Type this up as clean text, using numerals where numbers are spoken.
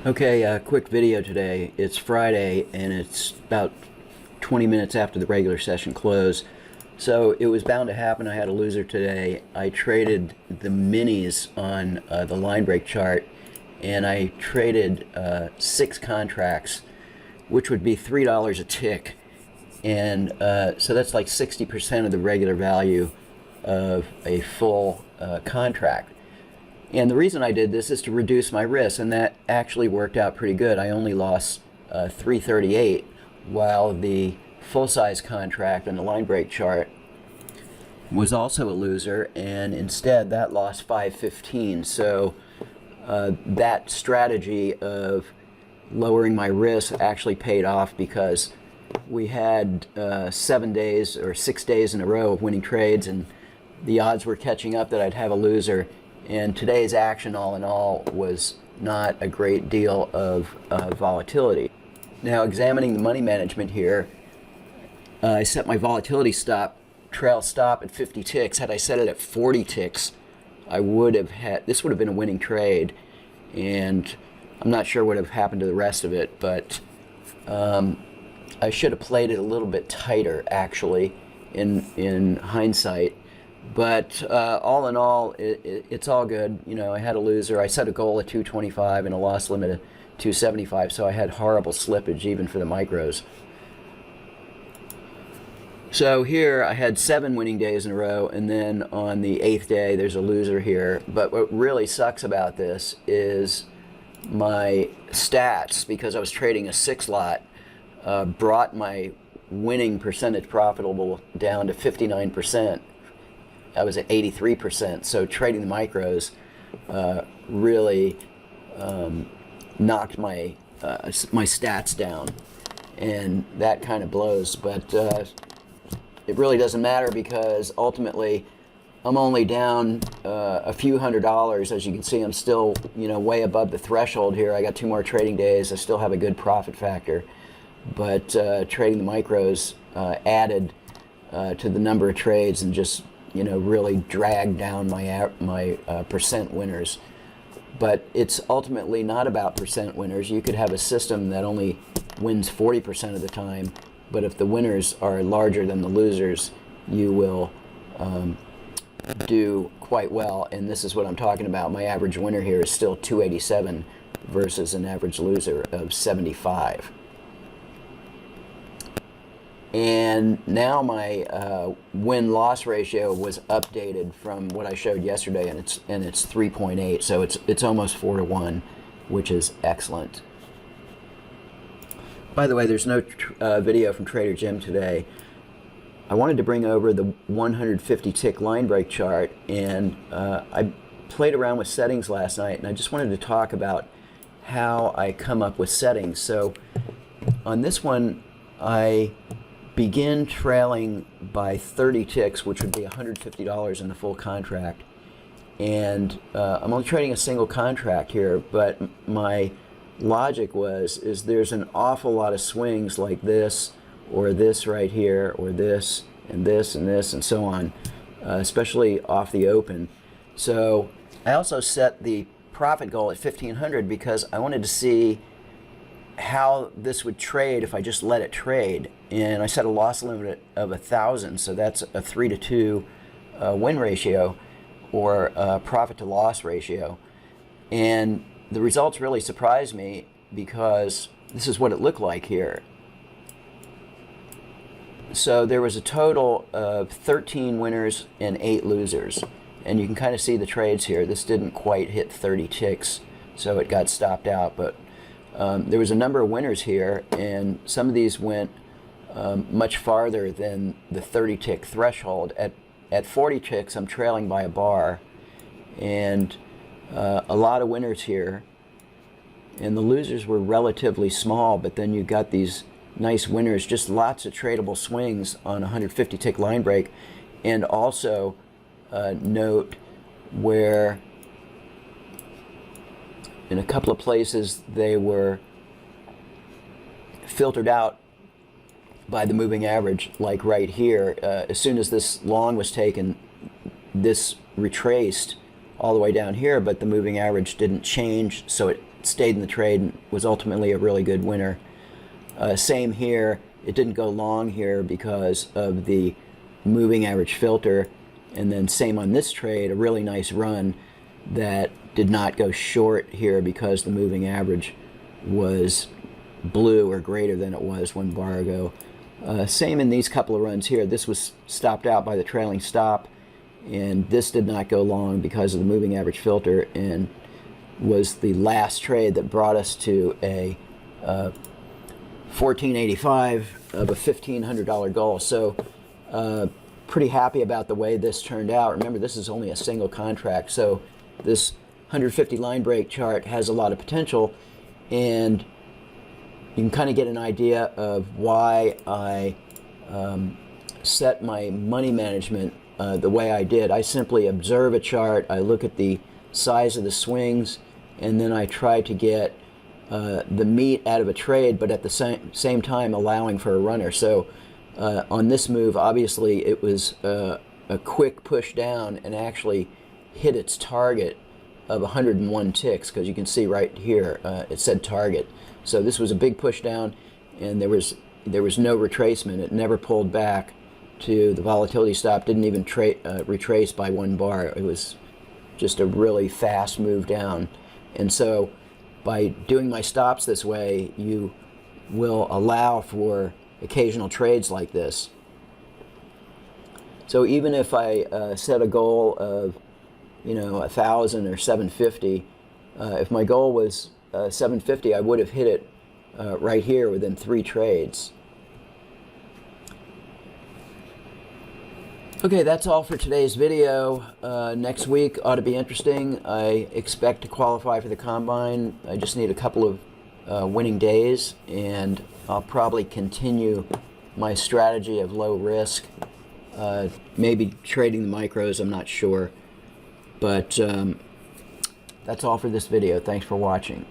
Okay, quick video today. It's Friday and it's about 20 minutes after the regular session closed. So it was bound to happen. I had a loser today. I traded the minis on the line break chart, and I traded 6 contracts, which would be $3 a tick. And so that's like 60% of the regular value of a full contract. And the reason I did this is to reduce my risk, and that actually worked out pretty good. I only lost $338, while the full-size contract on the line break chart was also a loser, and instead that lost $515. So that strategy of lowering my risk actually paid off, because we had 7 days or 6 days in a row of winning trades, and the odds were catching up that I'd have a loser. And today's action, all in all, was not a great deal of volatility. Now, examining the money management here, I set my volatility trail stop at 50 ticks. Had I set it at 40 ticks, this would have been a winning trade, and I'm not sure what would have happened to the rest of it, but I should have played it a little bit tighter, actually, in hindsight. But all in all, it's all good. You know, I had a loser. I set a goal at 225 and a loss limit of 275, so I had horrible slippage even for the micros. So here I had 7 winning days in a row, and then on the 8th day there's a loser here. But what really sucks about this is my stats, because I was trading a 6 lot, brought my winning percentage profitable down to 59%. I was at 83%, so trading the micros really knocked my stats down, and that kind of blows. But it really doesn't matter, because ultimately I'm only down a few $100s. As you can see, I'm still way above the threshold here. I got 2 more trading days. I still have a good profit factor, but trading the micros added to the number of trades and just really dragged down my percent winners. But it's ultimately not about percent winners. You could have a system that only wins 40% of the time, but if the winners are larger than the losers, you will do quite well. And this is what I'm talking about. My average winner here is still 287 versus an average loser of 75. And now my win-loss ratio was updated from what I showed yesterday, and it's 3.8, so it's almost 4 to 1, which is excellent. By the way, there's no video from Trader Jim today. I wanted to bring over the 150 tick line break chart, and I played around with settings last night, and I just wanted to talk about how I come up with settings. So on this one, I begin trailing by 30 ticks, which would be $150 in the full contract. And I'm only trading a single contract here, but my logic is there's an awful lot of swings like this, or this right here, or this, and this, and this, and so on, especially off the open. So I also set the profit goal at 1,500 because I wanted to see how this would trade if I just let it trade. And I set a loss limit of 1,000, so that's a 3 to 2 win ratio, or profit to loss ratio. And the results really surprised me, because this is what it looked like here. So there was a total of 13 winners and 8 losers, and you can kind of see the trades here. This didn't quite hit 30 ticks, so it got stopped out, but there was a number of winners here, and some of these went much farther than the 30 tick threshold. At 40 ticks, I'm trailing by a bar, and a lot of winners here, and the losers were relatively small, but then you got these nice winners, just lots of tradable swings on 150 tick line break. And also note where in a couple of places they were filtered out by the moving average, like right here. As soon as this long was taken, this retraced all the way down here, but the moving average didn't change, so stayed in the trade and was ultimately a really good winner. Same here. It didn't go long here because of the moving average filter, and then same on this trade, a really nice run that did not go short here because the moving average was blue or greater than it was 1 bar ago. Same in these couple of runs here. This was stopped out by the trailing stop, and this did not go long because of the moving average filter, and was the last trade that brought us to a 1485 of a $1,500 goal. So pretty happy about the way this turned out. Remember, this is only a single contract, so this 150 line break chart has a lot of potential, and you can kind of get an idea of why I set my money management the way I did. I simply observe a chart, I look at the size of the swings, and then I try to get the meat out of a trade, but at the same time allowing for a runner. So on this move, obviously it was a quick push down and actually hit its target of 101 ticks, because you can see right here it said target. So this was a big push down, and there was no retracement. It never pulled back to the volatility stop, didn't even retrace by 1 bar. It was just a really fast move down. And so by doing my stops this way, you will allow for occasional trades like this. So even if I set a goal of 1,000 or 750, if my goal was 750, I would have hit it right here within 3 trades. Okay, that's all for today's video. Next week ought to be interesting. I expect to qualify for the Combine. I just need a couple of winning days, and I'll probably continue my strategy of low risk. Maybe trading the micros, I'm not sure. But that's all for this video. Thanks for watching.